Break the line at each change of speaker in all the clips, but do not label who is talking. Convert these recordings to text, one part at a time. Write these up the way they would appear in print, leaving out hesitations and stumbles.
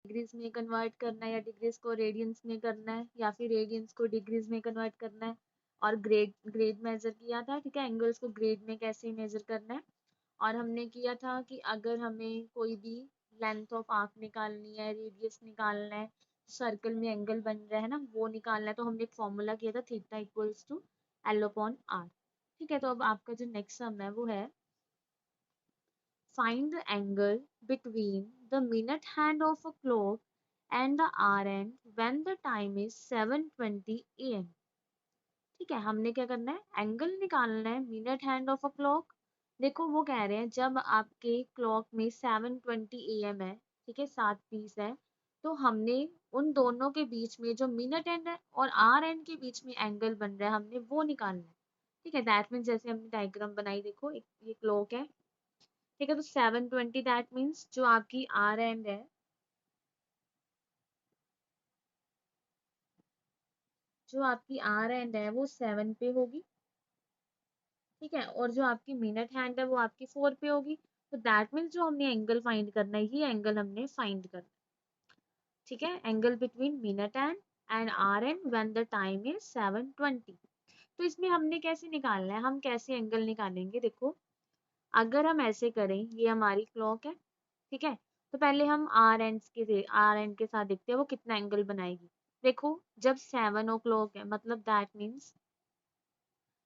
Degrees में convert करना है या डिग्रीज को रेडियंस में करना है या फिर रेडियंस को डिग्रीज में कन्वर्ट करना है, और ग्रेड ग्रेड मेजर किया था, ठीक है, एंगल्स को ग्रेड में कैसे मेजर करना है। और हमने किया था कि अगर हमें कोई भी लेंथ ऑफ आर्क निकालनी है, रेडियस निकालना है, सर्कल में एंगल बन रहा है ना वो निकालना है, तो हमने एक फॉर्मूला किया था theta equals to L upon R. ठीक है, तो अब आपका जो नेक्स्ट सम है वो है find the angle between the minute hand of a clock and the hour end when the time is 7:20 am। ठीक है, हमने क्या करना है, एंगल निकालना है minute hand of a clock. देखो वो कह रहे हैं जब आपके क्लॉक में 7:20 am है, ठीक है, 7:20 है, तो हमने उन दोनों के बीच में जो मिनट एंड है और आर एंड के बीच में एंगल बन रहा है हमने वो निकालना है। ठीक है, दैट मीन्स जैसे हमने डायग्राम बनाई, देखो एक ये क्लॉक है, ठीक है, तो 7:20 दैट मीन्स जो आपकी आर एंड है, जो आपकी आर एंड है वो 7 पे होगी, ठीक है, और जो आपकी मिनट हैंड है वो आपकी 4 पे होगी। तो दैट मीन्स जो हमने एंगल फाइंड करना है ये एंगल हमने फाइंड करना है। ठीक है, angle between minute and hour hand when the time is 7:20। तो इसमें हमने कैसे निकालना है, हम कैसे एंगल निकालेंगे, देखो अगर हम ऐसे करें, ये हमारी क्लॉक है, ठीक है, तो पहले हम आर एंड के साथ देखते हैं वो कितना एंगल बनाएगी। देखो जब 7 o'clock है मतलब दैट मीन्स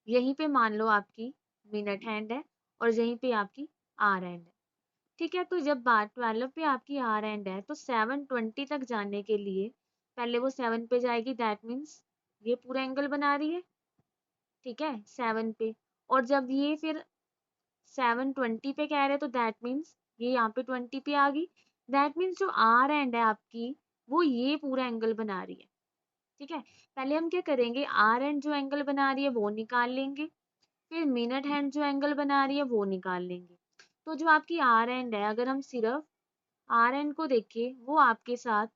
यहीं पे मान लो आपकी मिनट हैंड है और यहीं पे आपकी आर हैंड है। ठीक है, तो जब बार 12 पे आपकी आर हैंड है तो 7:20 तक जाने के लिए पहले वो 7 पे जाएगी, दैट मीन्स ये पूरा एंगल बना रही है, ठीक है, 7 पे। और जब ये फिर 7:20 पे कह रहे हैं तो दैट मीन्स ये यहाँ पे 20 पे आ गई, दैट मीन्स जो आर हैंड है आपकी वो ये पूरा एंगल बना रही है। ठीक है, पहले हम क्या करेंगे, आर हैंड जो एंगल बना रही है वो निकाल लेंगे, फिर मिनट हैंड जो एंगल बना रही है वो निकाल लेंगे। तो जो आपकी आर एंड है, अगर हम सिर्फ आर एंड को देखें वो आपके साथ,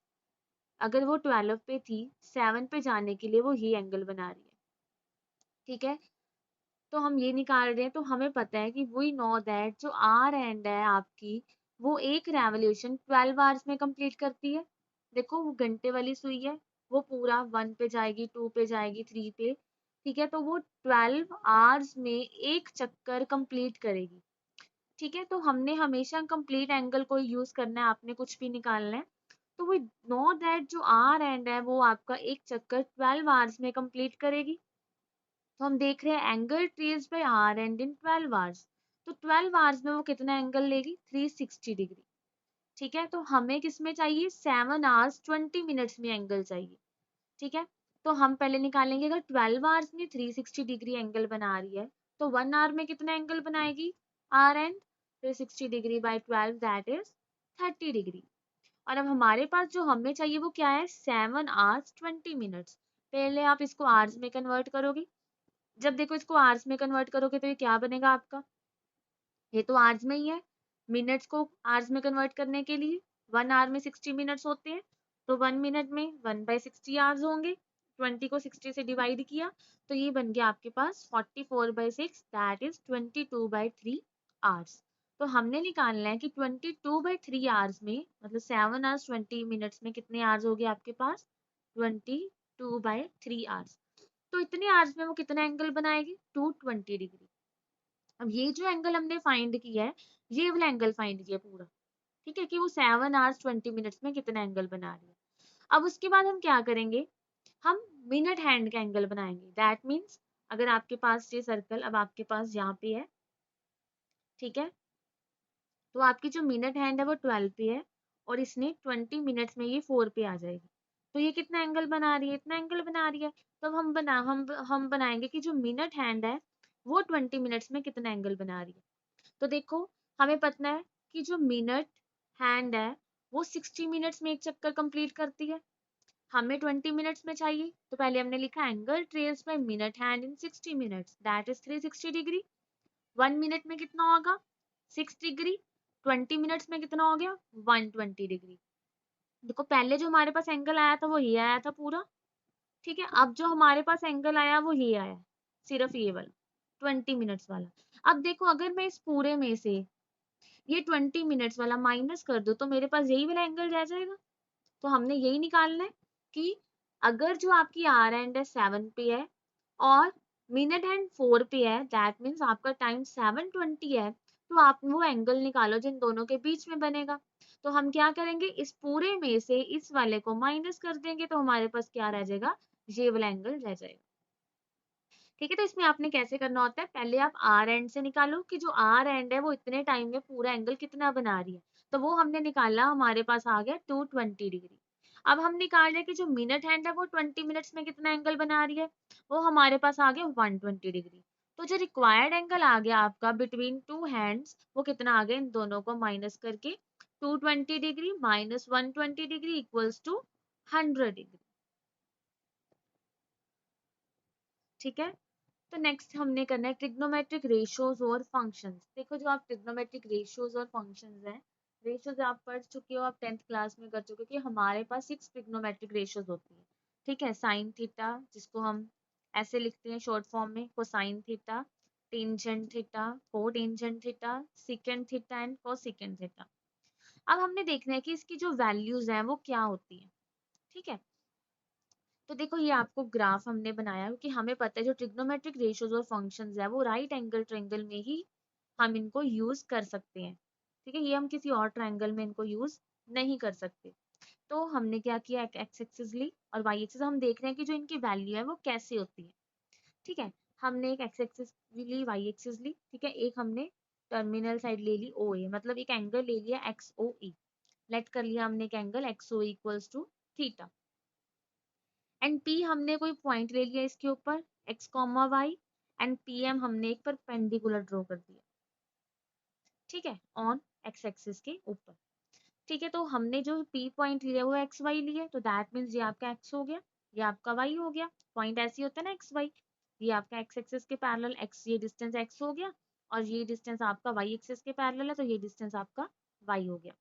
अगर वो 12 पे थी, 7 पे जाने के लिए वो ये एंगल बना रही है। ठीक है, तो हम ये निकाल रहे हैं तो हमें पता है कि वी नो दैट जो आर एंड है आपकी वो एक रेवोल्यूशन 12 आवर्स में कंप्लीट करती है। देखो वो घंटे वाली सुई है, वो पूरा 1 पे जाएगी, 2 पे जाएगी, 3 पे, ठीक है, तो वो 12 आवर्स में एक चक्कर कंप्लीट करेगी। ठीक है, तो हमने हमेशा कंप्लीट एंगल को यूज करना है, आपने कुछ भी निकालना है। तो वी नो दैट जो आर एंड है वो आपका एक चक्कर 12 आवर्स में कंप्लीट करेगी। तो हम देख रहे हैं angle traced by hour hand in 12 hours, तो 12 आवर्स में वो कितना एंगल लेगी, 360 डिग्री। ठीक है, तो हमें किसमें चाहिए, 7 आवर्स 20 मिनट्स में एंगल चाहिए। ठीक है, तो हम पहले निकालेंगे, अगर 12 आवर्स में 360 डिग्री एंगल बना रही है तो 1 आवर में कितना एंगल बनाएगी, hour hand 360 degree by 12 that is 30 degree. और अब हमारे पास जो हमें चाहिए वो क्या है, 7 आवर्स 20 मिनट्स। पहले आप इसको आवर्स में कन्वर्ट करोगे, जब देखो इसको आवर्स में कन्वर्ट करोगे तो ये क्या बनेगा आपका, ये तो आवर्स में ही है, मिनट्स को आवर्स में कन्वर्ट करने के लिए 1 आवर में 60 मिनट्स होते हैं, तो 1 मिनट में 1/60 आवर्स होंगे, 20 को 60 से डिवाइड किया तो ये बन गया आपके पास 44/6 दैट इज 22/3 आवर्स। तो हमने निकालना है कि 22/3 आवर्स में मतलब 7 आवर्स 20 मिनट्स में कितने आवर्स हो गए आपके पास, 22/3 आवर्स। तो इतने आवर्स में वो कितना एंगल बनाएगी, 220 डिग्री। अब ये जो एंगल हमने फाइंड किया है ये वाला एंगल फाइंड किया पूरा, ठीक है, कि वो 7 आवर्स 20 मिनट्स में कितना एंगल बना रही है। अब उसके बाद हम क्या करेंगे, हम मिनट हैंड का एंगल बनाएंगे, दैट मीन्स अगर आपके पास ये सर्कल अब आपके पास यहाँ पे है, ठीक है, तो आपकी जो मिनट हैंड है वो 12 पे है और इसने 20 मिनट्स में ये 4 पे आ जाएगी, तो ये कितना एंगल बना रही है, इतना एंगल बना रही है। तो अब हम बनाएंगे कि जो मिनट हैंड है वो 20 मिनट्स में कितना एंगल बना रही है। तो देखो हमें पता है कि जो मिनट हैंड है वो 60 मिनट्स में एक चक्कर कंप्लीट करती है, हमें 20 मिनट्स में चाहिए, तो पहले हमने लिखा angle traced by minute hand in 60 minutes that is 360 degree. 1 minute में कितना होगा, 6 डिग्री, 20 मिनट्स में कितना हो गया, 120 डिग्री। देखो पहले जो हमारे पास एंगल आया था वो ये आया था पूरा, ठीक है, अब जो हमारे पास एंगल आया वो ये आया, सिर्फ ये वाला 20 मिनट्स वाला। अब देखो अगर मैं इस पूरे में से ये 20 मिनट्स वाला माइनस कर दूं तो मेरे पास यही वाला एंगल रह जाएगा, तो हमने यही निकालना है कि अगर जो आपकी आर एंड है 7 पे है और मिनट हैंड 4 पे है, दैट मीन्स आपका टाइम 7:20 है, तो आप वो एंगल निकालो जिन दोनों के बीच में बनेगा। तो हम क्या करेंगे, इस पूरे में से इस वाले को माइनस कर देंगे, तो हमारे पास क्या रह जाएगा, ये वाला एंगल रह जाएगा। ठीक है, तो इसमें आपने कैसे करना होता है, पहले आप आर एंड से निकालो कि जो आर एंड है वो इतने टाइम में पूरा एंगल कितना बना रही है। तो वो हमने निकाला, हमारे पास आ गया 220 डिग्री। अब हम निकाल रहे हैं कि जो मिनट हैंड है वो 20 मिनट्स में कितना एंगल बना रही है, वो हमारे पास आ गया 120 डिग्री। तो जो रिक्वायर्ड एंगल आ गया आपका बिटवीन टू हैंड्स, वो कितना आ गया, इन दोनों को माइनस करके 220 degree minus 120 degree equals to 100 degree. ठीक है, तो नेक्स्ट हमने करना है ट्रिग्नोमेट्रिक रेशियोज और फंक्शंस। देखो जो आप ट्रिग्नोमेट्रिक रेशियोज और फंक्शंस हैं, रेशियोज आप पढ़ चुके हो, आप 10th क्लास में कर चुके हो कि हमारे पास 6 ट्रिग्नोमेट्रिक रेशियोज होती है। ठीक है, साइन थीटा जिसको हम ऐसे लिखते हैं शॉर्ट फॉर्म में, cosine theta, tangent theta, cotangent theta, second theta and cosecant theta. अब हमने देखना है कि इसकी जो वैल्यूज हैं वो क्या होती है। ठीक है, तो देखो ये आपको ग्राफ हमने बनाया क्योंकि हमें पता है जो ट्रिग्नोमेट्रिक रेशियोज और फंक्शंस है वो राइट एंगल ट्रायंगल में ही हम इनको यूज कर सकते हैं। ठीक है, ये हम किसी और ट्रायंगल में इनको यूज नहीं कर सकते। तो हमने क्या किया, एक एक्स एक्सिस ली और वाई एक्सिस, हम देख रहे हैं कि जो इनकी वैल्यू है वो कैसे होती है। ठीक है, हमने एक एक्स एक्सिस ली, वाई एक्सिस ली। ठीक है, एक हमने टर्मिनल साइड ले ली ओ ए, मतलब एक एंगल ले लिया एक्स ओ ई, लेट कर लिया हमने एक angle X O equals to theta. And P हमने कोई पॉइंट ले लिया इसके ऊपर X comma Y, and P M हमने एक परपेंडिकुलर ड्रॉ कर दिया। ठीक है, ऑन एक्स एक्सिस के ऊपर। ठीक है, तो हमने जो पी पॉइंट लिया वो एक्स वाई लिया, तो दैट मीन्स ये आपका एक्स हो गया, ये आपका वाई हो गया। पॉइंट ऐसे होता है ना एक्स वाई, ये आपका एक्स एक्सिस के पैरेलल एक्स, ये डिस्टेंस एक्स हो गया, और ये डिस्टेंस आपका वाई एक्सिस के पैरेलल है, तो ये डिस्टेंस आपका वाई हो गया।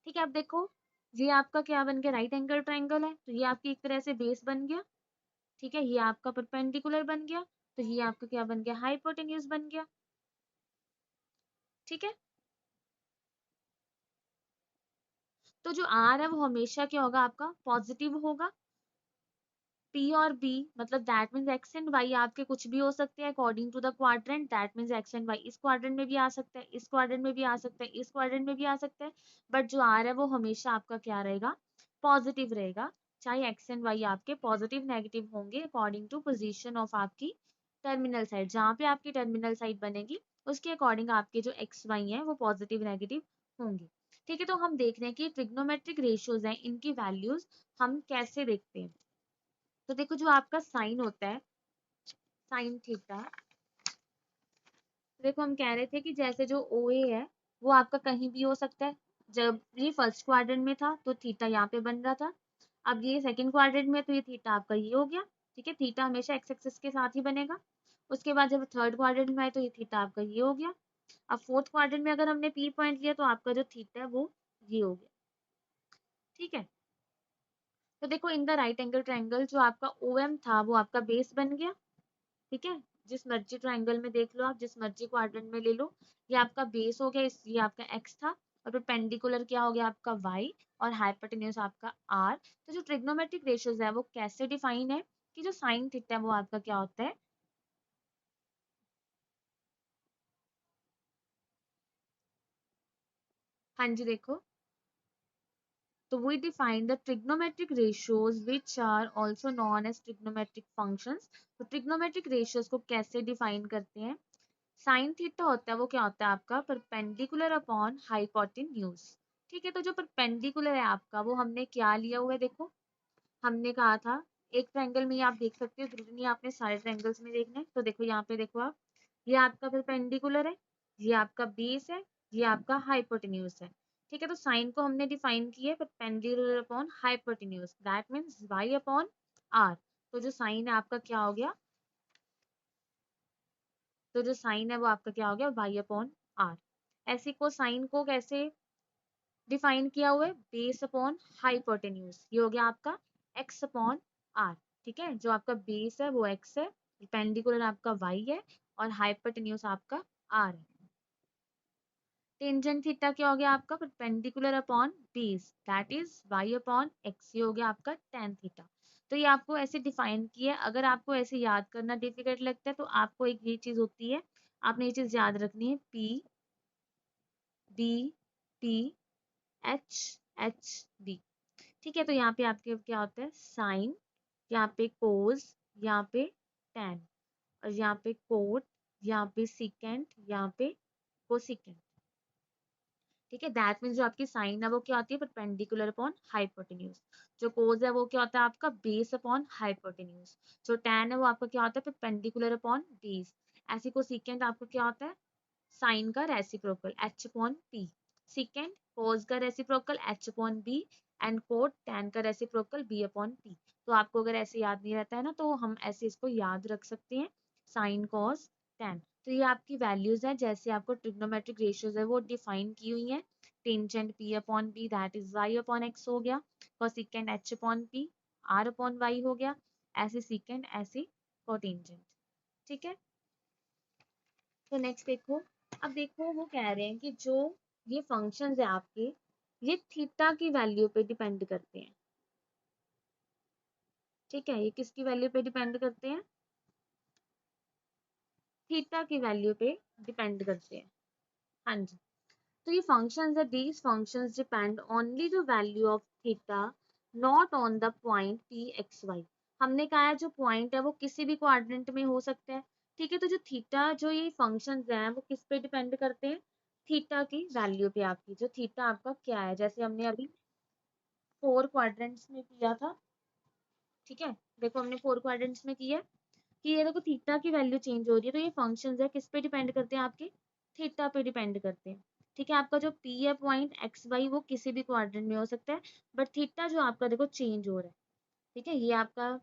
ठीक है, अब देखो ये आपका क्या बन गया, राइट एंगल ट्रायंगल है, तो ये आपकी एक तरह से बेस बन गया। ठीक है, ये आपका परपेंडिकुलर बन गया, तो ये आपका क्या बन गया, हाइपोटेन्यूज बन गया। ठीक है, तो जो आर है वो हमेशा क्या होगा, आपका पॉजिटिव होगा। पी और बी मतलब that means X and Y आपके कुछ भी हो सकते हैं according to the quadrant, that means X and Y इस क्वाड्रेंट में भी आ सकता है, इस क्वाड्रेंट में भी आ सकता है, इस क्वाड्रेंट में भी आ सकता है, बट जो आर है वो हमेशा आपका क्या रहेगा, पॉजिटिव रहेगा। चाहे एक्स एंड वाई आपके पॉजिटिव नेगेटिव होंगे अकॉर्डिंग टू पोजीशन ऑफ आपकी टर्मिनल साइड, जहाँ पे आपकी टर्मिनल साइड बनेगी उसके अकॉर्डिंग आपके जो एक्स वाई हैं वो पॉजिटिव नेगेटिव होंगे। ठीक है, तो हम देख रहे हैं कि ट्रिग्नोमेट्रिक रेशियोज हैं, इनकी वैल्यूज हम कैसे देखते हैं। तो देखो जो आपका साइन होता है, साइन थीटा, देखो हम कह रहे थे कि जैसे जो ओ ए है वो आपका कहीं भी हो सकता है। जब ये फर्स्ट क्वाड्रेंट में था तो थीटा यहाँ पे बन रहा था, अब ये सेकंड क्वाड्रेंट में तो ये थीटा आपका ये हो गया। ठीक है, थीटा हमेशा एक्स एक्सिस के साथ ही बनेगा। उसके बाद जब थर्ड क्वाड्रेंट में आए तो ये थीटा आपका ये हो गया। अब फोर्थ क्वाड्रेंट में अगर हमने पी पॉइंट लिया तो आपका जो थीटा है वो ये हो गया। ठीक है, तो देखो in the right angle triangle जो आपका ओ एम था वो आपका बेस बन गया। ठीक है, जिस मर्जी ट्रायंगल में देख लो आप, जिस मर्जी क्वाड्रेंट में ले लो, ये आपका बेस हो गया, इस ये आपका एक्स था, और परपेंडिकुलर क्या हो गया आपका वाई, और हाइपोटेन्यूज आपका आर। तो जो ट्रिग्नोमेट्रिक रेशियोज है वो कैसे डिफाइन है कि जो साइन थीटा है वो आपका क्या होता है। हाँ जी, देखो, तो we define the trigonometric ratios which are also known as trigonometric functions। तो trigonometric ratios को कैसे डिफाइन करते हैं, साइन थीटा होता है वो क्या होता है आपका परपेंडिकुलर अपॉन हाइपोटेन्यूज। ठीक है, तो जो परपेंडिकुलर है आपका वो हमने क्या लिया हुआ है, देखो हमने कहा था एक ट्रायंगल में, ये आप देख सकते हो, जरूरी नहीं आपने सारे ट्रायंगल्स में देखना है। तो देखो यहाँ पे देखो आप, ये आपका परपेंडिकुलर है, ये आपका बेस है, ये आपका हाइपोटेन्यूज है। ठीक है, तो साइन को हमने डिफाइन किया है perpendicular upon hypotenuse, that means Y upon R. तो जो साइन है आपका क्या हो गया, तो जो साइन है वो आपका क्या हो गया, वाई अपॉन आर। ऐसे को साइन को कैसे डिफाइन किया हुआ है, बेस अपॉन हाइपोटेन्यूज, ये हो गया आपका एक्स अपॉन आर। ठीक है, जो आपका बेस है वो एक्स है, परपेंडिकुलर आपका वाई है, और हाइपोटेन्यूज आपका आर है। टेंजेंट थीटा क्या हो गया आपका, perpendicular upon base, that is y upon x, ये हो गया आपका tan थीटा। तो ये आपको ऐसे डिफाइन किया है। अगर आपको ऐसे याद करना डिफिकल्ट लगता है तो आपको एक ये चीज होती है, आपने ये चीज याद रखनी है, P B P H H B। ठीक है, तो यहाँ पे आपके क्या होता है, साइन, यहाँ पे कोस, यहाँ पे tan, और यहाँ पे कोट, यहाँ पे सिकेंट, यहाँ पे कोसिकेंट। ठीक है, दैट मीन्स जो आपकी साइन है वो क्या होती है, परपेंडिकुलर अपॉन हाइपोटेन्यूज। जो कोस है वो क्या होता है आपका, बेस अपॉन हाइपोटेन्यूज। जो tan है वो आपका क्या होता है, परपेंडिकुलर अपॉन बेस। ऐसे कोसिकेंट आपका क्या होता है, साइन का reciprocal h upon p। Secant cos का reciprocal h upon b, and cot tan का रेसिप्रोकल b अपॉन p। तो आपको अगर ऐसे याद नहीं रहता है ना, तो हम ऐसे इसको याद रख सकते हैं, साइन कॉस tan। तो ये आपकी वैल्यूज है, जैसे आपको ट्रिग्नोमेट्रिक रेशियोज है वो डिफाइन की हुई है। Tangent p upon b that is y upon x हो गया, cosecant h upon p r upon y हो गया, ऐसे सिकेंट ऐसे कोटेंजेंट। ठीक है, तो नेक्स्ट देखो, अब देखो वो कह रहे हैं कि जो ये फंक्शंस है आपके, ये थीटा की वैल्यू पे डिपेंड करते हैं। ठीक है, ये किसकी वैल्यू पे डिपेंड करते हैं, थीटा की वैल्यू पे डिपेंड करते हैं। हाँ जी, तो ये फंक्शंस है, these functions depend only the value of theta, not on the point P X Y. हमने कहा है जो पॉइंट है वो किसी भी क्वाड्रेंट में हो सकता है। ठीक है, तो जो थीटा, जो ये फंक्शंस हैं वो किस पे डिपेंड करते हैं, थीटा की वैल्यू पे आपकी। जो थीटा आपका क्या है, जैसे हमने अभी 4 क्वाड्रेंट्स में किया था। ठीक है, देखो हमने 4 क्वाड्रेंट्स में किया कि ये देखो थीटा की वैल्यू चेंज हो रही है, तो ये फंक्शंस है किस पे डिपेंड करते हैं आपके, थीटा पे डिपेंड करते हैं। ठीक है, आपका जो पी है पॉइंट एक्स वाई वो किसी भी क्वाड्रेंट में हो सकता है, बट थीटा जो आपका देखो चेंज हो रहा है। ठीक है, ये आपका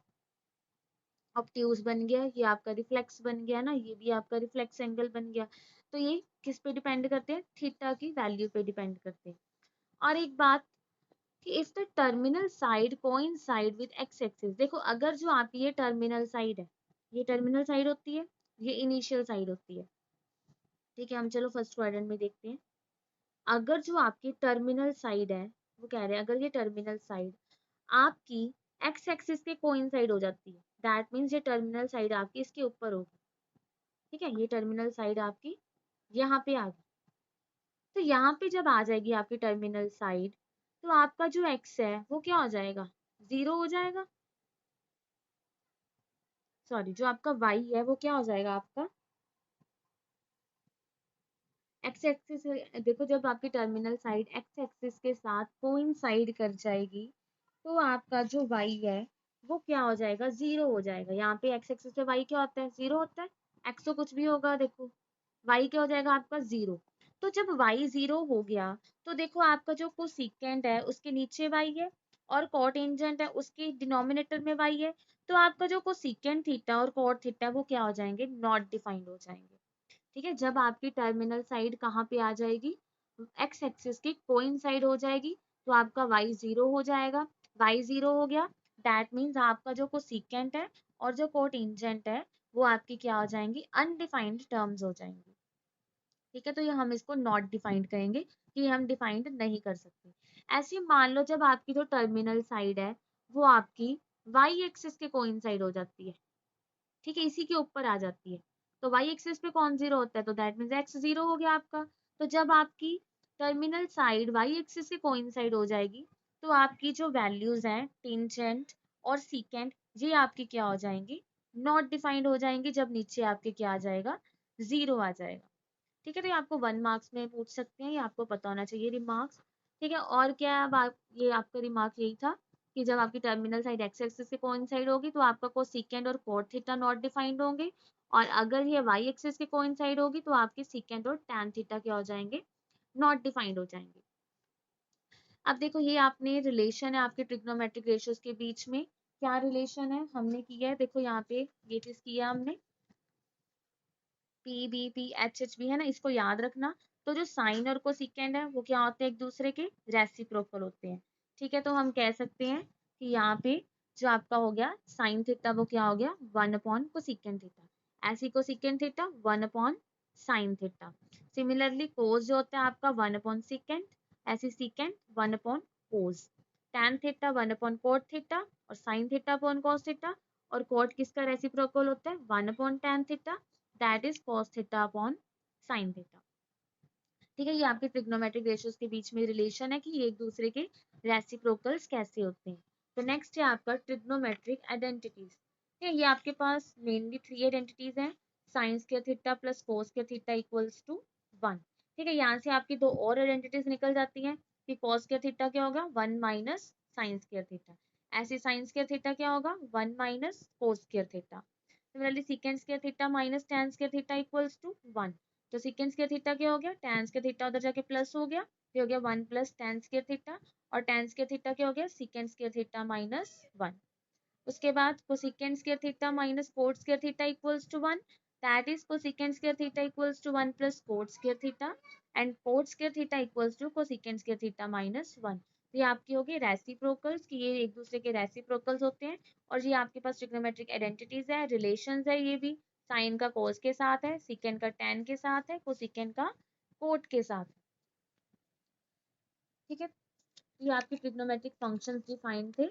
ऑब्ट्यूज बन गया, ये आपका रिफ्लेक्स बन गया ना, ये भी आपका रिफ्लेक्स एंगल बन गया। तो ये किस पे डिपेंड करते हैं, थीटा की वैल्यू पे डिपेंड करते हैं। और एक बात कि if the terminal side coincide with x axis, देखो अगर जो आपकी ये टर्मिनल साइड है, ये टर्मिनल साइड होती है, ये इनिशियल साइड होती है। ठीक है, हम चलो फर्स्ट क्वाड्रेंट में देखते हैं। अगर जो आपकी टर्मिनल साइड है, वो कह रहे हैं अगर ये टर्मिनल साइड आपकी एक्स एक्सिस के कोइंसाइड हो जाती है, दैट मीन्स ये टर्मिनल साइड आपकी इसके ऊपर होगी। ठीक है, ये टर्मिनल साइड आपकी यहाँ पे आ गई। तो यहाँ पे जब आ जाएगी आपकी टर्मिनल साइड, तो आपका जो एक्स है वो क्या हो जाएगा, जीरो हो जाएगा। सॉरी, जो आपका वाई है वो क्या हो जाएगा आपका, एक्स एक्सिस। देखो जब आपकी टर्मिनल साइड एक्स एक्सिस के साथ कोइंसाइड कर जाएगी, तो आपका जो वाई है वो क्या हो जाएगा, जीरो हो जाएगा। यहाँ पे एक्स एक्सिस पे वाई क्या होता है, जीरो होता है। एक्स तो कुछ भी होगा, देखो वाई क्या हो जाएगा आपका, जीरो। तो जब वाई जीरो हो गया, तो देखो आपका जो कोसिकेंट है उसके नीचे वाई है, और कोटेंजेंट है उसके डिनोमिनेटर में वाई है। तो आपका जो कोसिकेंट थीटा और कोट थीटा वो क्या हो जाएंगे, नॉट डिफाइंड हो जाएंगे। ठीक है, जब आपकी टर्मिनल साइड कहाँ पे आ जाएगी, एक्स एक्सिस की कोइंसाइड हो जाएगी, तो आपका वाई जीरो हो जाएगा। वाई जीरो हो गया, दैट मीन्स आपका जो कोसिकेंट है और जो कोटेंजेंट है वो आपकी क्या हो जाएंगी, अनडिफाइंड टर्म्स हो जाएंगी। ठीक है, तो ये हम इसको नॉट डिफाइंड करेंगे कि हम डिफाइंड नहीं कर सकते। ऐसे ही मान लो जब आपकी जो टर्मिनल साइड है वो आपकी वाई एक्सिस के कोइंसाइड हो जाती है। ठीक है, इसी के ऊपर आ जाती है, तो वाई एक्सिस पे कौन जीरो होता है, तो दैट मीन्स एक्स जीरो हो गया आपका। तो जब आपकी टर्मिनल साइड वाई एक्सिस से कोइंसाइड हो जाएगी, तो आपकी जो वैल्यूज हैं टेंजेंट और सीकेंट, ये आपकी क्या हो जाएंगी, नॉट डिफाइंड हो जाएंगी, जब नीचे आपके क्या आ जाएगा, जीरो आ जाएगा। ठीक है, तो ये आपको 1 मार्क्स में पूछ सकते हैं, ये आपको पता होना चाहिए रिमार्क्स। ठीक है, और क्या है, अब आप ये आपका रिमार्क यही था कि जब आपकी टर्मिनल साइड एक्स एक्सिस से कोइंसाइड होगी, तो आपका कोसिकेंट और कोट थीटा नॉट डिफाइंड होंगे, और अगर ये वाई एक्सिस के कोइंसाइड होगी, तो आपके सीकेंट और टैन थीटा क्या हो जाएंगे, नॉट डिफाइंड हो जाएंगे। अब देखो ये आपने रिलेशन है आपके ट्रिग्नोमेट्रिक रेशियोज के बीच में, क्या रिलेशन है हमने किया है, देखो यहाँ पे ये चीज किया हमने, P B P H H B है ना, इसको याद रखना। तो जो साइन और कोसिकेंड है वो क्या होते हैं, एक दूसरे के रेसिप्रोकल होते हैं। ठीक है, तो हम कह सकते हैं कि यहाँ पे जो आपका हो गया साइन थीटा वो क्या हो गया, 1 अपॉन कोसिकेंड थीटा, ऐसी cosecant theta 1 upon sine theta. Similarly cos जो होता है आपका 1/सेकेंड, ऐसे सेकेंड 1/कोस, टैन थीटा 1/कोट थीटा और sine theta upon cos theta, और कोट किसका रेसिप्रोकल होता है 1/टैन theta, that is cos theta upon sine theta. ठीक है, ये आपके ट्रिग्नोमेट्रिक रेशियोज के बीच में रिलेशन है कि ये एक दूसरे के रेसिप्रोकल्स कैसे होते हैं। तो नेक्स्ट है आपका ट्रिग्नोमेट्रिक आइडेंटिटीज। ठीक है, ये आपके पास मेनली 3 आइडेंटिटीज हैं, sine square theta plus cos square theta equals to 1। ठीक है, यहाँ से आपकी 2 और आइडेंटिटीज निकल जाती हैं कि कॉस स्क्वायर थीटा क्या होगा 1 माइनस साइन स्क्वायर थीटा, ऐसे साइन स्क्वायर थीटा क्या होगा 1 minus cos square theta. Similarly secant square theta minus tan square theta equals to 1। तो सेकंड स्क्वायर थीटा क्या हो गया tan स्क्वायर थीटा उधर जाके प्लस हो गया, ये हो गया 1 प्लस tan स्क्वायर थीटा, और tan स्क्वायर थीटा क्या हो गया सेकंड स्क्वायर थीटा माइनस 1। उसके बाद cosecant square theta minus cot square theta equals to 1, that is cosecant square theta equals to 1 plus cot square theta, and cot square theta equals to cosecant square theta minus 1। ये आपकी होगी reciprocals कि ये एक दूसरे के reciprocals होते हैं, और ये आपके पास ट्रिग्नोमेट्रिक आइडेंटिटीज है, रिलेशंस है, ये भी साइन का कोस के साथ है, सेकेंड का टैन के साथ है, कोसेकेंड का कोट के साथ है। ठीक है, ये आपके ट्रिग्नोमेट्रिक फंक्शंस डिफाइन थे,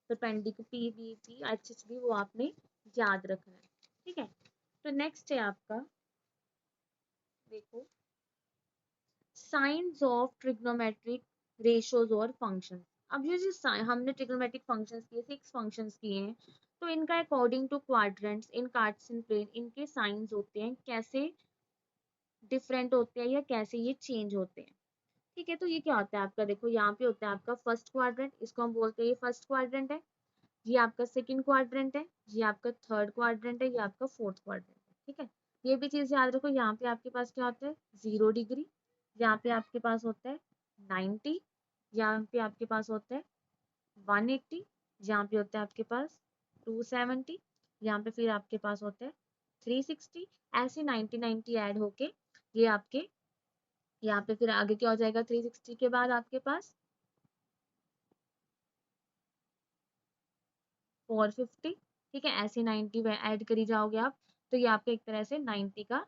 तो पेंडिक P B P H H B वो आपने याद रखना है। ठीक है, तो नेक्स्ट है आपका, देखो साइंस ऑफ ट्रिग्नोमेट्रिक रेशियोज और फंक्शंस। अब ये जो हमने ट्रिग्नोमेट्रिक फंक्शंस किए 6 फंक्शंस किए हैं, तो इनका according to quadrants in Cartesian plane इनके साइंस होते हैं कैसे डिफरेंट होते हैं या कैसे ये चेंज होते हैं। ठीक है, तो ये क्या होता है आपका, देखो यहाँ पे होता है आपका फर्स्ट क्वाड्रेंट, इसको हम बोलते हैं ये फर्स्ट क्वाड्रेंट है, ये आपका सेकंड क्वाड्रेंट है, ये आपका थर्ड क्वाड्रेंट है, ये आपका फोर्थ क्वाड्रेंट है। ठीक है, ये भी चीज याद रखो, यहाँ पे आपके पास क्या होता है 0 डिग्री, यहाँ पे आपके पास होता है 90, यहाँ पे आपके पास होता है 180, यहाँ पे होता है आपके पास 270, यहाँ पे फिर आपके पास होता है 360, ऐसे 90 ऐड होके ये आपके यहाँ पे फिर आगे क्या हो जाएगा 360 के बाद आपके पास 450। ठीक है, ऐसे 90 ऐड करी जाओगे आप, तो ये आपका एक तरह से 90 का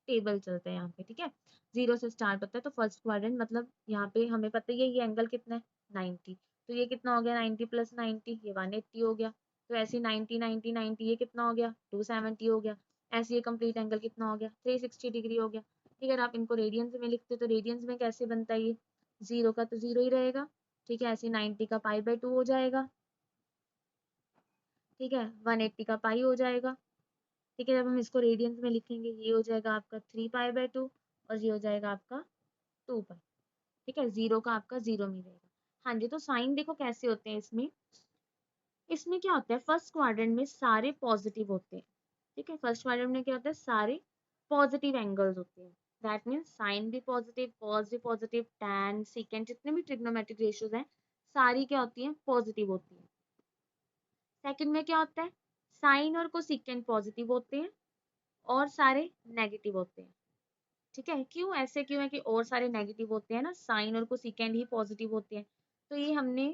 टेबल चलता है यहाँ पे। ठीक है, 0 से स्टार्ट होता है, तो फर्स्ट क्वाड्रेंट मतलब यहाँ पे हमें पता ही है ये एंगल कितना है 90, तो ये कितना हो गया 90 प्लस 90 ये 180 हो गया, तो ऐसे 90 90 90 ये कितना हो गया 270 हो गया, ऐसे ये कंप्लीट एंगल कितना हो गया 360 डिग्री हो गया। ठीक है, अगर आप इनको रेडियंस में लिखते तो रेडियंस में कैसे बनता है ये, 0 का तो 0 ही रहेगा। ठीक है, ऐसे 90 का पाई/2 हो जाएगा। ठीक है, 180 का पाई हो जाएगा। ठीक है, जब हम इसको रेडियंस में लिखेंगे ये हो जाएगा आपका 3 पाई/2 और ये हो जाएगा आपका 2 पाई। ठीक है, 0 का आपका 0 मिलेगा। हाँ जी, तो साइन देखो कैसे होते हैं इसमें, इसमें क्या होता है फर्स्ट क्वाड्रेंट में सारे पॉजिटिव होते हैं। ठीक है, फर्स्ट क्वाड्रेंट में क्या होता है सारे पॉजिटिव एंगल्स होते हैं, दैट मीन्स साइन भी पॉजिटिव, कॉस भी पॉजिटिव, टैन सेकेंड जितने भी ट्रिग्नोमेट्रिक रेशियोज हैं सारी क्या होती हैं पॉजिटिव होती है। सेकंड में क्या होता है साइन और कोसेकेंट पॉजिटिव होते हैं और सारे नेगेटिव होते हैं। ठीक है, क्यों ऐसे क्यों है कि और सारे नेगेटिव होते हैं ना, साइन और कोसेकेंट ही पॉजिटिव होते हैं। तो ये हमने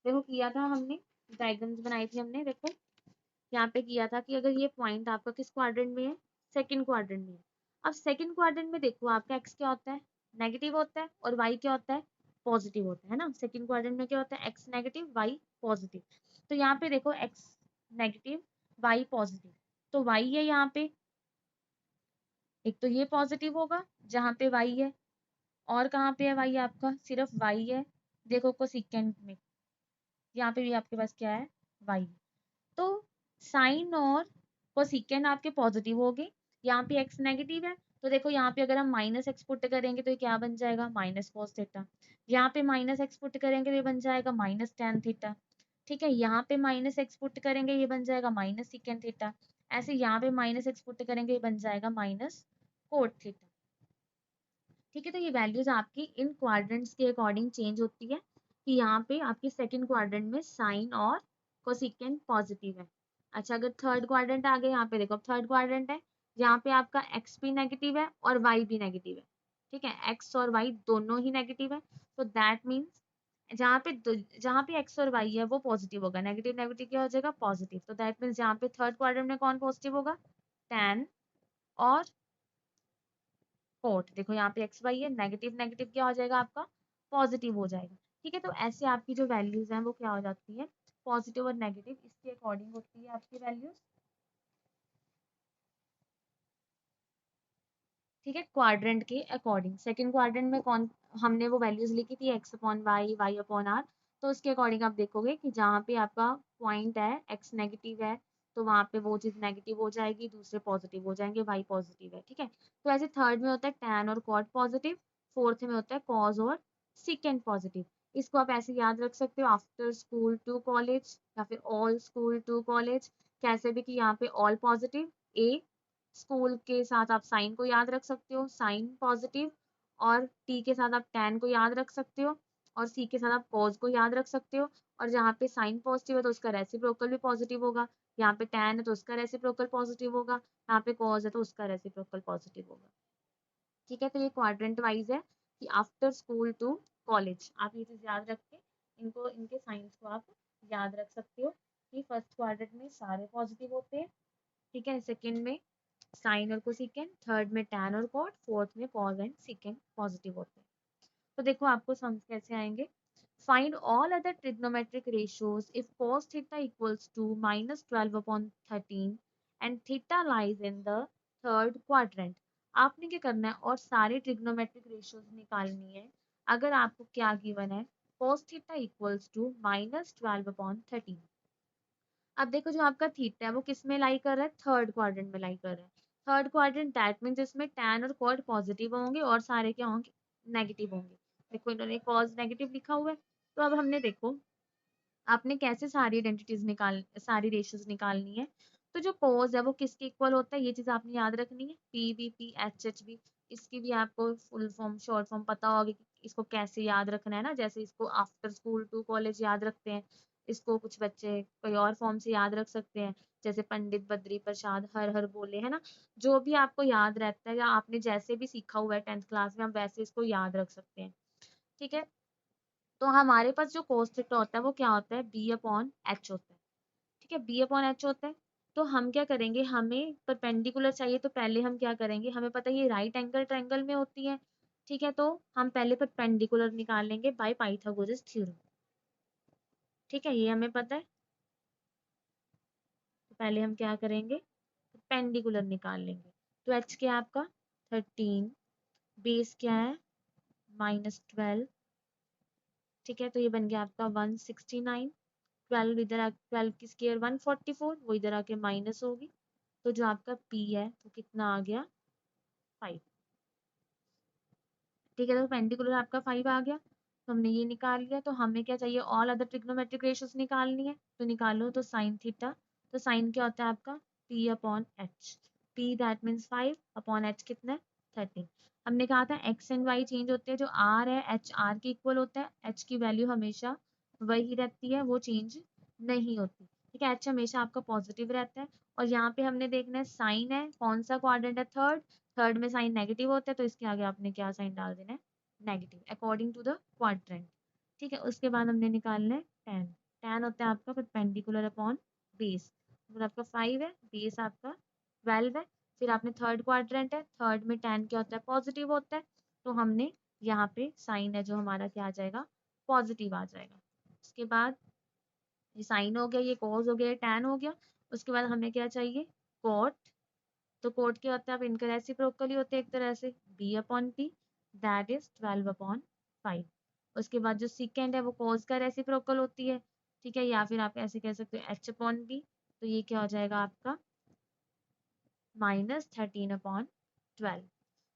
देखो किया था, हमने डायग्राम्स बनाई थी हमने, देखो यहाँ पे किया था कि अगर ये पॉइंट आपका किस क्वाड्रेंट में है सेकंड क्वाड्रेंट में है। अब सेकंड क्वाड्रेंट में देखो आपका एक्स क्या होता है नेगेटिव होता है और वाई क्या होता है पॉजिटिव होता है ना। सेकंड क्वाड्रेंट में क्या होता है एक्स नेगेटिव वाई पॉजिटिव, तो यहाँ पे देखो एक्स नेगेटिव वाई पॉजिटिव, तो वाई है यहाँ पे, एक तो ये पॉजिटिव होगा जहाँ पे वाई है, और कहाँ पे है वाई आपका सिर्फ वाई है, देखो कोसेकेंट में यहाँ पे भी आपके पास क्या है वाई। तो साइन और कोसेकेंट आपके पॉजिटिव हो गए, यहाँ पे एक्स नेगेटिव है, तो देखो यहाँ पे अगर हम माइनस एक्स पुट करेंगे तो ये क्या बन जाएगा माइनस कॉस थीटा, यहाँ पे माइनस एक्स पुट करेंगे तो ये बन जाएगा माइनस टैन थीटा। ठीक है, यहाँ पे माइनस एक्स पुट करेंगे ये बन जाएगा माइनस सेकेंड थीटा, ऐसे यहाँ पे माइनस एक्स पुट करेंगे ये बन जाएगा माइनस कोट थीटा। ठीक है, तो ये वैल्यूज आपकी इन क्वाड्रेंट्स के अकॉर्डिंग चेंज होती है कि यहाँ पे आपकी सेकंड क्वाड्रेंट में साइन और कोसेकेंट पॉजिटिव है। अच्छा, अगर थर्ड क्वाड्रेंट आ गया, यहाँ पे देखो थर्ड क्वाड्रेंट है, यहाँ पे आपका एक्स भी नेगेटिव है और वाई भी नेगेटिव है। ठीक है, एक्स और वाई दोनों ही नेगेटिव है, तो दैट मीन्स जहाँ पे एक्स और वाई है वो पॉजिटिव होगा, नेगेटिव नेगेटिव क्या हो जाएगा पॉजिटिव, तो दैट मीन्स यहाँ पे थर्ड क्वाड्रेंट में कौन पॉजिटिव होगा टैन और कॉट। देखो यहाँ पे एक्स वाई है, नेगेटिव नेगेटिव क्या हो जाएगा आपका, पॉजिटिव हो जाएगा। ठीक है, तो ऐसे आपकी जो वैल्यूज हैं वो क्या हो जाती है, पॉजिटिव और नेगेटिव इसके अकॉर्डिंग होती है आपकी वैल्यूज। ठीक है, क्वाड्रेंट के अकॉर्डिंग। सेकंड क्वाड्रेंट में कौन हमने वो वैल्यूज लिखी थी, X upon Y, Y upon R. तो उसके अकॉर्डिंग आप देखोगे कि जहाँ पे आपका पॉइंट है एक्स नेगेटिव है, तो वहाँ पे वो चीज़ नेगेटिव हो जाएगी, दूसरे पॉजिटिव हो जाएंगे, वाई पॉजिटिव है। ठीक है, तो ऐसे थर्ड में होता है टैन और कॉट पॉजिटिव, फोर्थ में होता है कॉज और सिकेंड पॉजिटिव। इसको आप ऐसे याद रख सकते हो, आफ्टर स्कूल टू कॉलेज या फिर ऑल स्कूल टू कॉलेज, कैसे भी कि यहाँ पे ऑल पॉजिटिव, ए स्कूल के साथ आप साइन को याद रख सकते हो, साइन पॉजिटिव, और टी के साथ आप टैन को याद रख सकते हो, और सी के साथ आप कॉज को याद रख सकते हो। और जहाँ पे साइन पॉजिटिव है तो उसका रेसिप्रोकल भी पॉजिटिव होगा, यहाँ पे टैन है तो उसका रेसिप्रोकल पॉजिटिव होगा, यहाँ पे कॉज है तो उसका रेसिप्रोकल पॉजिटिव होगा। ठीक है, तो ये क्वाड्रेंट वाइज है कि आफ्टर स्कूल टू कॉलेज, आप ये चीज याद रख के इनको, इनके साइंस को आप याद रख सकते हो कि फर्स्ट क्वाड्रेंट में सारे पॉजिटिव होते हैं। ठीक है, सेकंड में साइन और कोसेकेंट, थर्ड में टैन और कॉट, फोर्थ में कॉज एंड सेकेंट पॉजिटिव होते हैं। तो देखो आपको सम्स कैसे आएंगे, find all other trigonometric ratios if cos theta equals to -12/13 and theta lies in the third quadrant. आपने क्या करना है, और सारे ट्रिग्नोमेट्रिक रेशियोज निकालनी है अगर आपको क्या गिवन है, cos थीटा इक्वल्स टू -12/13। अब देखो जो आपका थीटा है वो किस में लाई कर रहा है, थर्ड क्वाड्रेंट में लाई कर रहा है। थर्ड क्वाड्रेंट दैट मीन्स इसमें टैन और कॉट पॉजिटिव होंगे और सारे क्या होंगे, नेगेटिव होंगे। देखो इन्होंने कॉज नेगेटिव लिखा हुआ है। तो अब हमने देखो आपने कैसे सारी आइडेंटिटीज निकाल, सारी रेशियोज निकालनी है। तो जो कॉज है वो किसके इक्वल होता है, ये चीज आपने याद रखनी है, P B P H H B. इसकी भी आपको फुल फॉर्म शॉर्ट फॉर्म पता होगी कि इसको कैसे याद रखना है ना, जैसे इसको आफ्टर स्कूल टू कॉलेज याद रखते हैं, इसको कुछ बच्चे कोई और फॉर्म से याद रख सकते हैं, जैसे पंडित बद्री प्रसाद हर हर बोले, है ना। जो भी आपको याद रहता है या आपने जैसे भी सीखा हुआ है 10th क्लास में, आप वैसे इसको याद रख सकते हैं। ठीक है, तो हमारे पास जो cos थीटा होता है वो क्या होता है, बी अपॉन एच होता है। ठीक है, बी अपॉन एच होता है। तो हम क्या करेंगे, हमें परपेंडिकुलर चाहिए, तो पहले हम क्या करेंगे, हमें पता है ये राइट एंगल ट्रायंगल में होती है। ठीक है, तो हम पहले परपेंडिकुलर निकाल लेंगे बाय पाइथागोरस थ्योरम। ठीक है, ये हमें पता है। तो पहले हम क्या करेंगे, परपेंडिकुलर निकाल लेंगे। तो एच क्या है आपका 13, बेस क्या है -12। ठीक है, तो ये बन गया आपका 169। 12 इधर आ, 12 की स्केयर 144, वो इधर आके माइनस होगी। तो जो आपका P है तो कितना आ गया 5। ठीक है, तो पेंडिकुलर आपका 5 आ गया, तो हमने ये निकाल लिया। तो हमें क्या चाहिए, ऑल अदर ट्रिग्नोमेट्रिक रेशियोज निकालनी है, तो निकालो। तो साइन थीटा, तो साइन क्या होता है आपका P upon H, P that means 5 upon H कितना है 13। हमने कहा था एक्स एंड वाई चेंज होते हैं, जो आर है एच आर के इक्वल होता है, एच की वैल्यू हमेशा वही रहती है, वो चेंज नहीं होती। ठीक है, एच हमेशा आपका पॉजिटिव रहता है। और यहाँ पे हमने देखना है साइन है, कौन सा क्वाड्रेंट है, थर्ड। थर्ड में साइन नेगेटिव होता है, तो इसके आगे आपने क्या साइन डाल देना है, negative, according to the quadrant. ठीक है, उसके बाद हमने निकालना है टैन। टैन होता है आपका परपेंडिकुलर अपॉन बेस। अगर आपका 5 है, बेस आपका 12 है, फिर आपने थर्ड क्वाड्रेंट है, थर्ड में टैन क्या होता है, पॉजिटिव होता है। तो हमने यहाँ पे साइन है जो हमारा क्या आ जाएगा, पॉजिटिव आ जाएगा। उसके बाद ये साइन हो गया, ये कॉस हो गया, ये टैन हो गया। उसके बाद हमें क्या चाहिए, कॉट। तो कोट क्या होता है, अब इनका रेसिप्रोकल ही होते हैं एक तरह से, B upon P that is 12/5। उसके बाद जो सिकेंड है वो कॉस का रेसिप्रोकल होती है। ठीक है, या फिर आप ऐसे कह सकते हो एच अपॉन बी, तो ये क्या हो जाएगा आपका -13/12।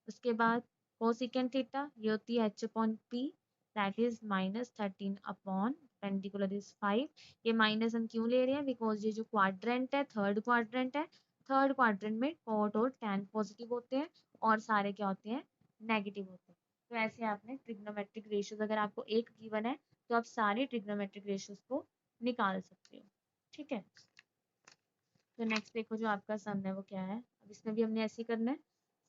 उसके बाद कोसिकेंड थीटा ये होती है H upon P that is -13 upon perpendicular is 5। ये माइनस हम क्यों ले रहे हैं, बिकॉज ये जो क्वाड्रेंट है थर्ड क्वाड्रेंट है, थर्ड क्वाड्रेंट में कॉट और टैन पॉजिटिव होते हैं और सारे क्या होते हैं, नेगेटिव होते हैं। तो ऐसे आपने ट्रिग्नोमेट्रिक रेशियोज, अगर आपको एक गिवन है तो आप सारे ट्रिग्नोमेट्रिक रेशियोज को निकाल सकते हो। ठीक है, तो नेक्स्ट देखो जो आपका सम है वो क्या है, अब इसमें भी हमने ऐसे ही करना है,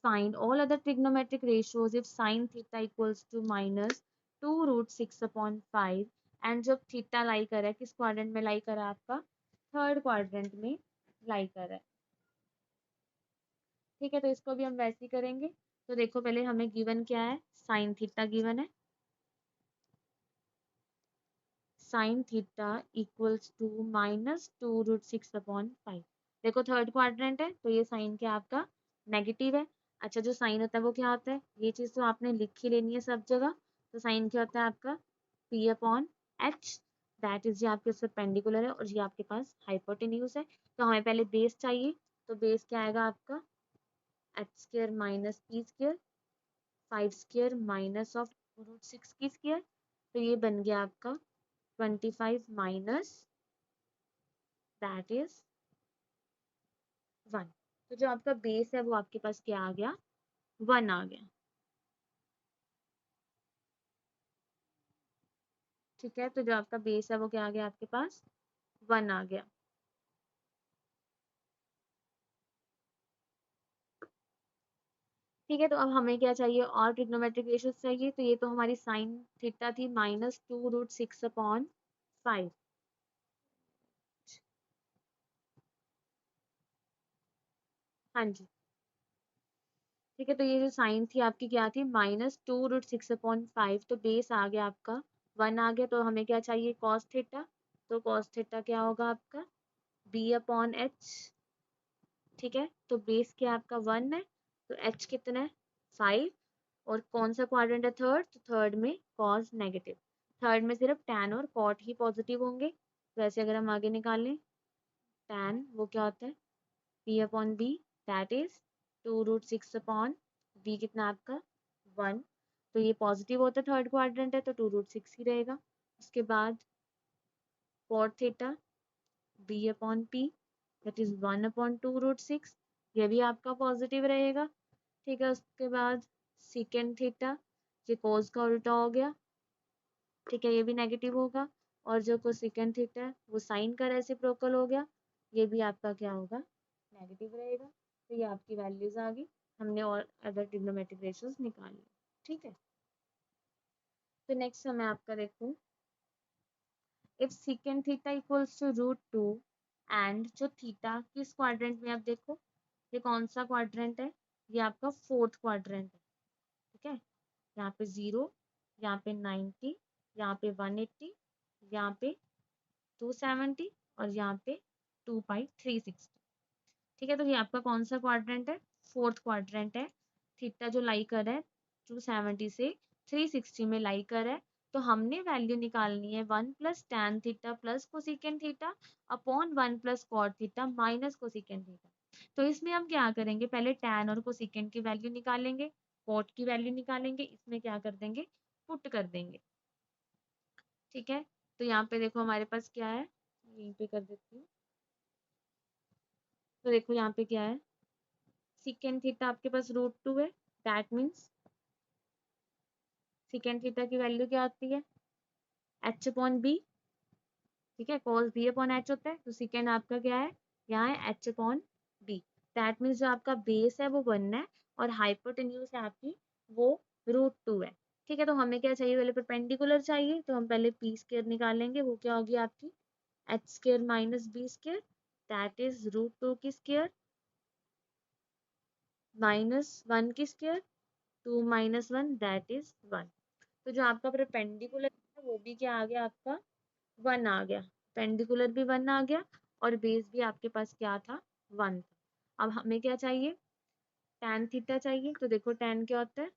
find all other trigonometric ratios if sine theta equals to -2√6/5। And जब थीटा लाई कर है किस क्वाड्रेंट में लाई कर है आपका, थर्ड क्वाड्रेंट में लाई कर है। ठीक है, तो इसको भी हम वैसे ही करेंगे। तो देखो पहले हमें गिवन क्या है, साइन थीटा गिवन है, साइन थीटा इक्वल्स टू -2√6/5। देखो थर्ड क्वाड्रेंट है तो ये साइन क्या आपका नेगेटिव है। अच्छा जो साइन होता है वो क्या होता है, ये चीज तो आपने लिख ही लेनी है सब जगह। तो साइन क्या होता है आपका P/H, दैट इज ये आपके परपेंडिकुलर है और ये आपके पास हाइपोटेन्यूज है। तो हमें पहले बेस चाहिए, तो बेस क्या आएगा आपका h² minus p², 5² minus of √6 की स्क्वायर। तो ये बन गया आपका 25 माइनस दैट इज 1। तो जो आपका बेस है वो आपके पास क्या आ गया, 1 आ गया। ठीक है, तो जो आपका बेस है वो क्या आ गया आपके पास, 1 आ गया। ठीक है, तो अब हमें क्या चाहिए, और ट्रिग्नोमेट्रिक रेशियोज चाहिए। तो ये तो हमारी साइन थीटा थी -2√6/5। हाँ जी, ठीक है, तो ये जो साइन थी आपकी क्या थी -2√6/5। तो बेस आ गया आपका 1 आ गया। तो हमें क्या चाहिए, कॉस थीटा। तो कॉस थीटा क्या होगा आपका B/H। ठीक है, तो बेस क्या आपका 1 है, तो h कितना है 5। और कौन सा क्वाड्रेंट है, थर्ड, तो थर्ड में कॉस नेगेटिव। थर्ड में सिर्फ टैन और कॉट ही पॉजिटिव होंगे। वैसे अगर हम आगे निकालें, टैन वो क्या होता है P/B, दैट इज 2√6/B कितना आपका 1। तो ये पॉजिटिव होता है, थर्ड क्वाड्रेंट है तो 2√6 ही रहेगा। उसके बाद cot theta B/P, that is 1/2√6, ये भी आपका पॉजिटिव रहेगा। ठीक है, उसके बाद सेकेंड थीटा, ये कोस का उल्टा हो गया। ठीक है, ये भी नेगेटिव होगा। और जो कोसेकेंड थीटा है वो साइन का रेसिप्रोकल हो गया, ये भी आपका क्या होगा, नेगेटिव रहेगा। तो ये आपकी वैल्यूज आ गई, हमने और अदर ट्रिग्नोमेट्रिक रेशियोज निकाल लिए। ठीक है, तो नेक्स्ट हमें आपका देखो, if secant theta equals to √2 and जो थीटा किस क्वाड्रेंट में, आप देखो ये कौन सा क्वाड्रेंट है, ये आपका फोर्थ क्वाड्रेंट है। ठीक है, यहाँ पे 0, यहाँ पे 90, यहाँ पे 180, यहाँ पे 270 और यहाँ पे 2π360। ठीक है, तो ये आपका कौन सा क्वाड्रेंट है, फोर्थ क्वाड्रेंट है। थीटा जो लाई कर है 270 से 360 में लाई कर है। तो हमने वैल्यू निकालनी है 1 plus tan theta plus cosecant theta upon 1 plus cot theta minus cosecant theta. तो इसमें हम क्या करेंगे, पहले टैन और कोसिकेंड की वैल्यू निकालेंगे, कॉट की वैल्यू निकालेंगे, इसमें क्या कर देंगे, पुट कर देंगे। ठीक है, तो यहाँ पे देखो हमारे पास क्या है, यहीं पे कर देती हूँ। तो देखो यहाँ पे क्या है, सेकेंड थीटा आपके पास √2 है, दैट मीन्स सेकेंड थीटा की वैल्यू क्या आती है H/B। ठीक है, cos B/H होता है, तो सेकेंड आपका क्या है, यहाँ है H/B। दैट मीन्स जो आपका बेस है वो 1 है और हाइपोटेन्यूज है आपकी वो √2 है। ठीक है, तो हमें क्या चाहिए, पहले परपेंडिकुलर चाहिए, तो हम पहले p² निकालेंगे, वो क्या होगी आपकी h² minus b², that is √2 की स्क्वायर माइनस 1 की स्क्वायर, 2 माइनस 1 दैट इज 1। तो जो आपका परपेंडिकुलर है वो भी क्या आ गया आपका 1 आ गया, पेंडिकुलर भी 1 आ गया और बेस भी आपके पास क्या था 1 था। अब हमें क्या चाहिए, tan थीटा चाहिए। तो देखो tan क्या होता है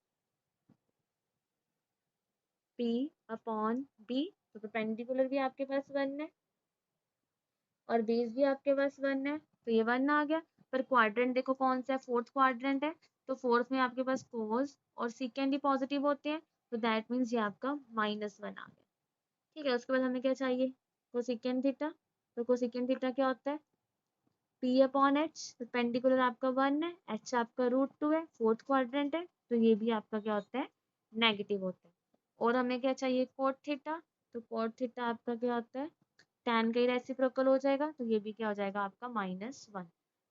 P/B। तो परपेंडिकुलर भी आपके पास 1 है और बेस भी आपके पास 1 है, तो ये 1 आ गया। पर क्वाड्रेंट देखो कौन सा है, फोर्थ क्वाड्रेंट है। तो फोर्थ में आपके पास कोस और सेकेंड ही पॉजिटिव होते हैं, तो दैट मीन्स ये आपका -1 आ गया। ठीक है, उसके बाद हमें क्या चाहिए, कोसेकेंड थीटा। तो कोसेकेंड थीटा क्या होता है P/H, परपेंडिकुलर आपका 1 है, h आपका √2 है, फोर्थ क्वाड्रेंट है, तो ये भी आपका क्या होता है नेगेटिव होता है। और हमें क्या चाहिए, कोट थीटा। तो कोट थीटा आपका क्या होता है tan का ही रेसिप्रोकल हो जाएगा, तो ये भी क्या हो जाएगा आपका -1।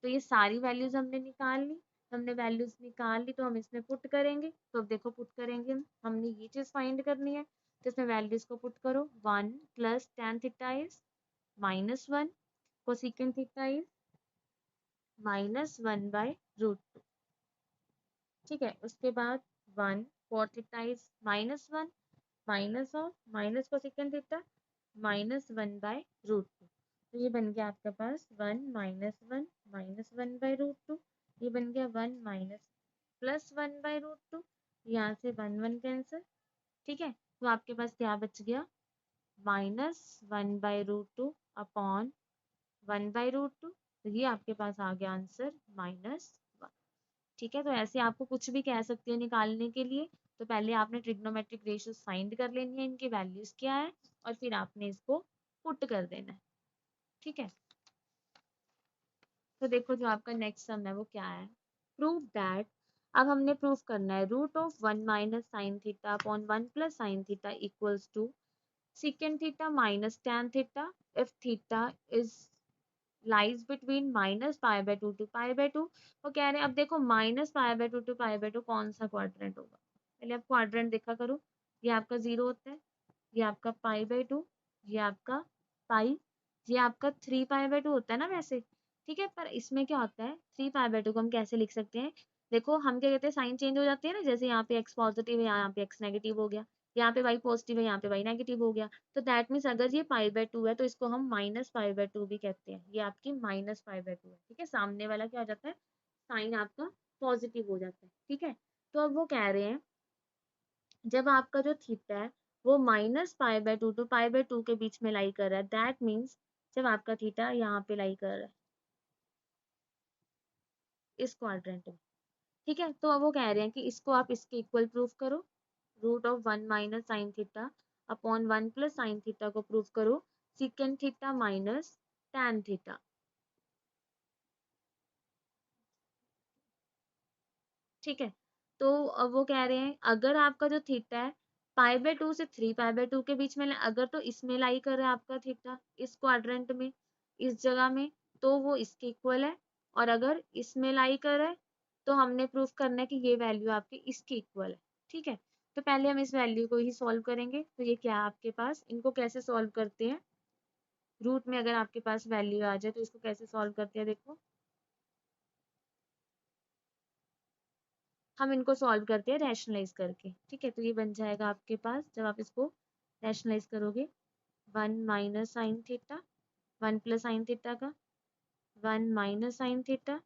तो ये सारी वैल्यूज हमने निकाल ली। हमने वैल्यूज निकाल ली तो हम इसमें पुट करेंगे। तो अब देखो पुट करेंगे हमने ये चीज फाइंड करनी है, तो इसमें वैल्यूज को पुट करो, 1 plus tan theta is -1, cosecant theta is -1/√2। ठीक है, उसके बाद 1 cot theta is -1 minus of minus cosecant theta -1/√2। तो ये बन गया आपके पास 1 -1 ये बन गया 1 माइनस +1/√2। यहाँ से 1 1 कैंसिल। ठीक है, तो आपके पास क्या बच गया -1/√2 अपॉन 1/√2। तो ये आपके पास आ गया आंसर -1। ठीक है, तो ऐसे आपको कुछ भी कह सकते हैं निकालने के लिए। तो पहले आपने ट्रिग्नोमेट्रिक रेशियोज फाइंड कर लेनी है, इनकी वैल्यूज क्या है, और फिर आपने इसको पुट कर देना है। ठीक है, तो देखो जो आपका नेक्स्ट सम है वो क्या है, प्रूव दैट। अब हमने प्रूफ करना है √1 minus sine theta upon 1 plus sine theta equals to secant theta minus tan theta if theta is lies between -π/2 to π/2। वो कह रहे हैं, अब देखो -π/2 to π/2 कौन सा क्वाड्रेंट होगा। पहले आप क्वाड्रेंट देखा करो। ये आपका 0 होता है, ये आपका π/2, ये आपका पाई, ये आपका 3π/2 होता है ना वैसे। ठीक है, पर इसमें क्या होता है, 3π/2 को हम कैसे लिख सकते हैं। देखो हम क्या कहते हैं, साइन चेंज हो जाती है ना, जैसे यहाँ पे x पॉजिटिव है, यहाँ पे x नेगेटिव हो गया, यहाँ पे y पॉजिटिव है, यहाँ पे y नेगेटिव हो गया। तो दैट मीन्स अगर ये π/2 है तो इसको हम -π/2 भी कहते हैं। ये आपकी -π/2 है। ठीक है, सामने वाला क्या हो जाता है, साइन आपका पॉजिटिव हो जाता है। ठीक है, तो अब वो कह रहे हैं जब आपका जो थीटा है वो -π/2 टू π/2 के बीच में लाई कर रहा है, दैट मीन्स जब आपका थीटा यहाँ पे लाई कर रहा है इस क्वाड्रेंट में। ठीक है, तो अब वो कह रहे हैं कि इसको आप इसके इक्वल प्रूफ करो। √1 minus sine theta upon 1 plus sine theta को प्रूफ करो secant theta minus tan theta. ठीक है, तो अब वो कह रहे हैं अगर आपका जो थीटा है π/2 से 3π/2 के बीच में, अगर तो इसमें लाई कर रहा है आपका थीटा इस क्वाड्रेंट में, इस जगह में, तो वो इसके इक्वल है। और अगर इसमें लाई कर रहा है तो हमने प्रूफ करना है कि ये वैल्यू आपकी इसकी इक्वल है। ठीक है, तो पहले हम इस वैल्यू को ही सॉल्व करेंगे। तो ये क्या है आपके पास, इनको कैसे सॉल्व करते हैं, रूट में अगर आपके पास वैल्यू आ जाए तो इसको कैसे सॉल्व करते हैं, देखो हम इनको सॉल्व करते हैं रैशनलाइज करके। ठीक है, तो ये बन जाएगा आपके पास, जब आप इसको रैशनलाइज करोगे 1 minus sine theta, 1 plus sine theta का 1 माइनस साइन थीटा,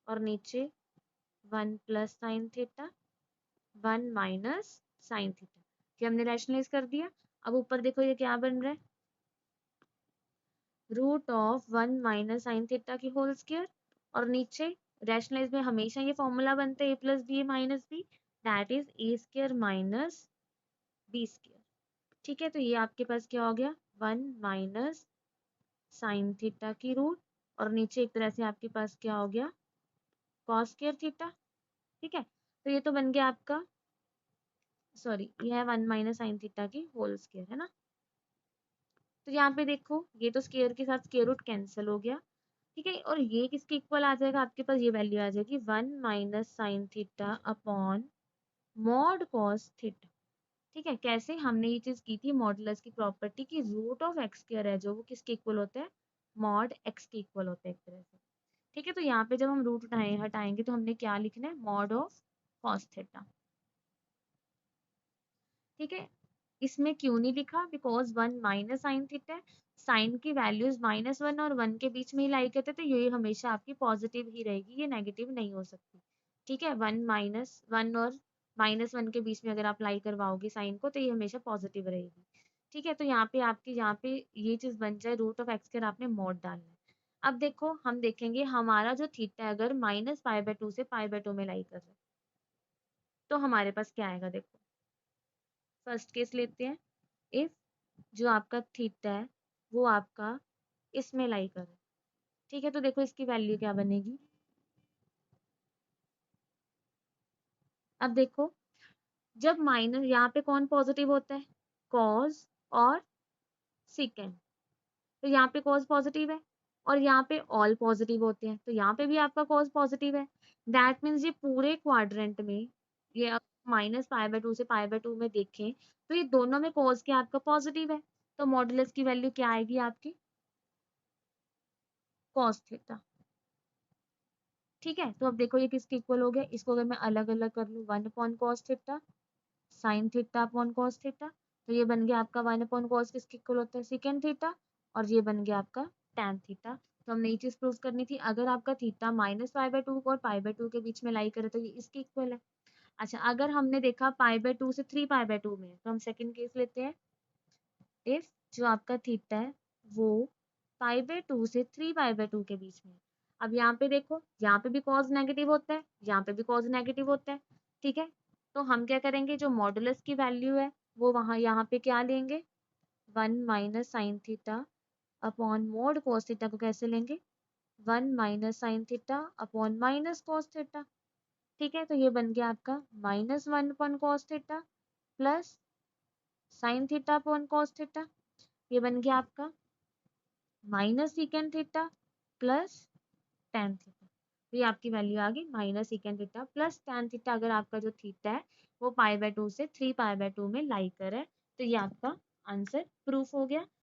और नीचे 1 plus sine theta 1 minus sine theta. ये हमने रैशनलाइज कर दिया। अब ऊपर देखो ये क्या बन रहा है, √1 माइनस साइन थीटा की होल स्क्वायर, और नीचे रैशनलाइज में हमेशा ये फॉर्मूला बनता है a+b minus B, that is a² minus b²। ठीक है, तो ये आपके पास क्या हो गया 1 माइनस साइन थीटा की रूट, और नीचे एक तरह से आपके पास क्या हो गया कॉस स्क्वायर थीटा। ठीक है, तो ये तो बन गया आपका, सॉरी ये है 1 माइनस साइन थीटा की होल स्क्वायर, है ना। तो यहाँ पे देखो ये तो स्क्वायर के साथ स्क्वायर रूट कैंसिल हो गया। ठीक है, और ये किसके इक्वल आ जाएगा, आपके पास ये वैल्यू आ जाएगी 1 minus sine theta upon mod cos theta. ठीक है, कैसे हमने ये चीज की थी, मॉडुलस की प्रॉपर्टी की √(x²) है जो वो किसके इक्वल होता है, मॉड x के इक्वल होता है एक तरह से। ठीक है, तो यहाँ पे जब हम रूट हटाएंगे तो हमने क्या लिखना है, मॉड ऑफ कॉस थीटा। ठीक है, इसमें क्यों नहीं लिखा, बिकॉज 1 माइनस साइन थीटा है, साइन की वैल्यूज -1 और 1 के बीच में ही लाई करते, तो ये हमेशा आपकी पॉजिटिव ही रहेगी, ये नेगेटिव नहीं हो सकती। ठीक है, 1 और -1 के बीच में अगर आप लाई करवाओगे साइन को तो ये हमेशा पॉजिटिव रहेगी। ठीक है, तो यहाँ पे ये चीज बन जाए √(x²) आपने मॉड डालना है। अब देखो हम देखेंगे हमारा जो थीटा है अगर -π/2 से π/2 में लाई कर रहा है तो हमारे पास क्या आएगा, देखो फर्स्ट केस लेते हैं। इफ जो आपका थीटा है वो आपका इसमें लाई कर रहा है। ठीक है, तो देखो इसकी वैल्यू क्या बनेगी। अब देखो जब माइनस यहाँ पे कौन पॉजिटिव होता है, कॉस और सिकेंड। तो यहाँ पे कॉस पॉजिटिव है और यहाँ पे ऑल पॉजिटिव होते हैं, तो यहाँ पे भी आपका कॉस पॉजिटिव है। दैट मीन्स ये पूरे क्वाड्रेंट में, ये आप -π/2 से π/2 में देखें तो ये दोनों में कॉस क्या आपका पॉजिटिव है। तो मॉडुलस की वैल्यू क्या आएगी आपकी, कॉस थीटा। ठीक है, तो अब देखो ये किसके इक्वल हो गया, इसको अगर मैं अलग अलग कर लूँ 1/cos θ sin θ अपॉन cos θ, तो ये बन गया आपका 1/cos किसके इक्वल होता है secant θ, और ये बन गया आपका tan θ। तो हमने ये चीज प्रूव करनी थी, अगर आपका थीटा -π/2 और π/2 के बीच में लाई करे तो ये इसके इक्वल है। अच्छा, अगर हमने देखा π/2 से 3π/2 में, तो हम सेकंड केस लेते हैं। इफ जो आपका थीटा है वो π/2 से 3π/2 के बीच में, अब यहाँ पे देखो, यहाँ पे भी कॉज नेगेटिव होता है, यहाँ पे भी कॉज नेगेटिव होता है। ठीक है, तो हम क्या करेंगे, जो मॉडुलस की वैल्यू है वो वहां यहाँ पे क्या लेंगे, 1 minus sine theta upon mode cos theta को कैसे लेंगे, 1 minus sine theta upon minus cos theta. ठीक है, तो ये बन गया आपका -1 upon cos theta plus sine theta upon cos theta, ये बन गया आपका minus secant theta plus tan theta. तो ये आपकी वैल्यू आ गई minus secant theta plus tan theta, अगर आपका जो थीटा है वो π/2 से 3π/2 में लाई कर है, तो ये आपका आंसर प्रूफ हो गया।